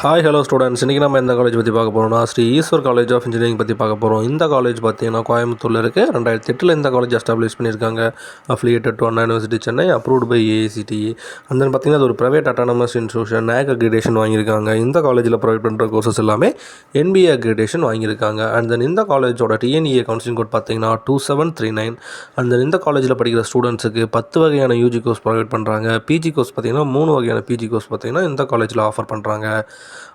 Hi hello students, இன்றைக்கி நம்ம எந்த காலேஜ் பற்றி பார்க்க போகிறோம்னா Sri Eshwar college of engineering பற்றி பார்க்க போகிறோம். இந்த காலேஜ் பார்த்தீங்கன்னா கோயம்புத்தூரில் இருக்குது. 2008 இந்த காலேஜ் எஸ்டாப்ளிஷ் பண்ணியிருக்காங்க. Affiliated to Anna university Chennai, approved by AICTE. அந்த பார்த்தீங்கன்னா அது ஒரு private autonomous institution. NAAC accreditation வாங்கியிருக்காங்க. இந்த காலேஜில் ப்ரொவைட் பண்ணுற கோர்சஸ் எல்லாமே என்பிஏ அக்ரிடேஷன் வாங்கியிருக்காங்க. அண்ட் தென் இந்த காலேஜோட டிஎன்இஏ கவுன்சிலிங் கோட் பார்த்தீங்கன்னா 2739. அண்ட் தென் இந்த காலேஜில் படிக்கிற ஸ்டூடெண்ட்ஸுக்கு 10 வகையான யூஜி கோர்ஸ் ப்ரொவைட் பண்ணுறாங்க. பிஜி கோர்ஸ் பார்த்தீங்கன்னா 3 வகையான பிஜி கோர்ஸ் பார்த்தீங்கன்னா இந்த காலேஜில் ஆஃபர் பண்ணுறாங்க.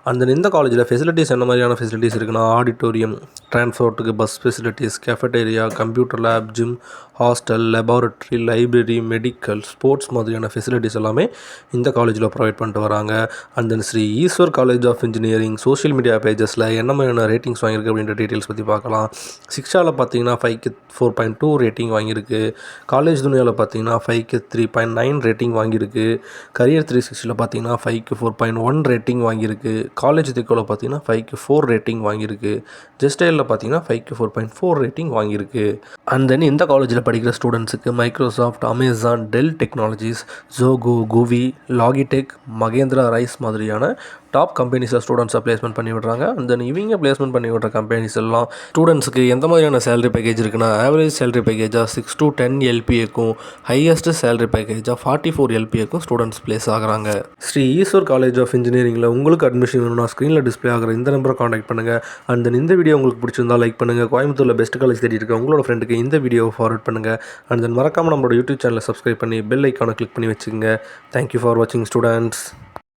அண்ட் தென் இந்த காலேஜில் ஃபெசிலிட்டிஸ் என்ன மாதிரியான ஃபெசிலிட்டிஸ் இருக்குன்னா, ஆடிட்டோரியம், டிரான்ஸ்போர்ட்டுக்கு bus facilities, cafeteria, computer lab, gym, hostel, laboratory, library, medical, sports மாதிரியான ஃபெசிலிட்டிஸ் எல்லாமே இந்த காலேஜில் ப்ரொவைட் பண்ணிட்டு வராங்க. And then Sri Eshwar college of engineering social media பேஜஸில் என்ன மாதிரியான ரேட்டிங்ஸ் வாங்கியிருக்கு அப்படின்ற டீட்டெயில்ஸ் பற்றி பார்க்கலாம். சிக்ஷாவில் பார்த்தீங்கன்னா 5க்கு 4.2 ரேட்டிங் வாங்கியிருக்கு. காலேஜ் துனியாவில் பார்த்தீங்கன்னா 5க்கு 3.9 ரேட்டிங் வாங்கியிருக்கு. கரியர் 360 பார்த்தீங்கன்னா 5க்கு 4.1 ரேட்டிங் வாங்கியிருக்கு. காலேஜ் திக்கோவில் பார்த்தீங்கன்னா 5க்கு 4 ரேட்டிங் வாங்கியிருக்கு. ஜெஸ்டைலில் பார்த்தீங்கன்னா 5க்கு 4.4 ரேட்டிங் வாங்கியிருக்கு. அண்ட் தென் இந்த காலேஜில் படிக்கிற ஸ்டூடெண்ட்ஸுக்கு Microsoft, Amazon, Dell technologies, Zoho, குவி, லாகிடெக், மகேந்திரா ரைஸ் மாதிரியான டாப் கம்பெனிஸில் ஸ்டூடெண்ட்ஸை பிளேஸ்மெண்ட் பண்ணி விடுறாங்க. அண்ட் தென் இவங்க பிளேஸ்மெண்ட் பண்ணி விடுற கம்பெனிஸ் எல்லாம் ஸ்டூடெண்ட்ஸுக்கு எந்த மாதிரியான சேலரி பேக்கேஜ் இருக்குன்னா, ஆவரேஜ் சேலரி பேக்கேஜாக 6 to 10 LPAக்கும், ஹையஸ்ட் சேலரி பேக்கேஜாக 44 LPAக்கும் ஸ்டூடெண்ட்ஸ் பிளேஸ் ஆகிறாங்க. ஸ்ரீ ஈஸ்வர் காலேஜ் ஆஃப் இன்ஜினியரிங்கில் உங்களுக்கு அட்மிஷன் வேணும்னா ஸ்க்ரீனில் டிஸ்பிளே ஆகிற இந்த நம்பரை காண்டாக்ட் பண்ணுங்கள். அண்ட் தென் இந்த வீடியோ உங்களுக்கு பிடிச்சிருந்தா லைக் பண்ணுங்கள். கோயம்புத்தூரில் பெஸ்ட் காலேஜ் தேடி இருக்க உங்களோட ஃப்ரெண்டுக்கு இந்த வீடியோவை ஃபார்வர்ட் பண்ணுங்கள். அண்ட் தென் மறக்காமல் நம்மளோட யூடியூப் சேனலை சப்ஸ்கிரைப் பண்ணி பெல் ஐக்கானை கிளிக் பண்ணி வச்சுக்கோங்க. தேங்க்யூ ஃபார் வாட்சிங் ஸ்டூடெண்ட்ஸ்.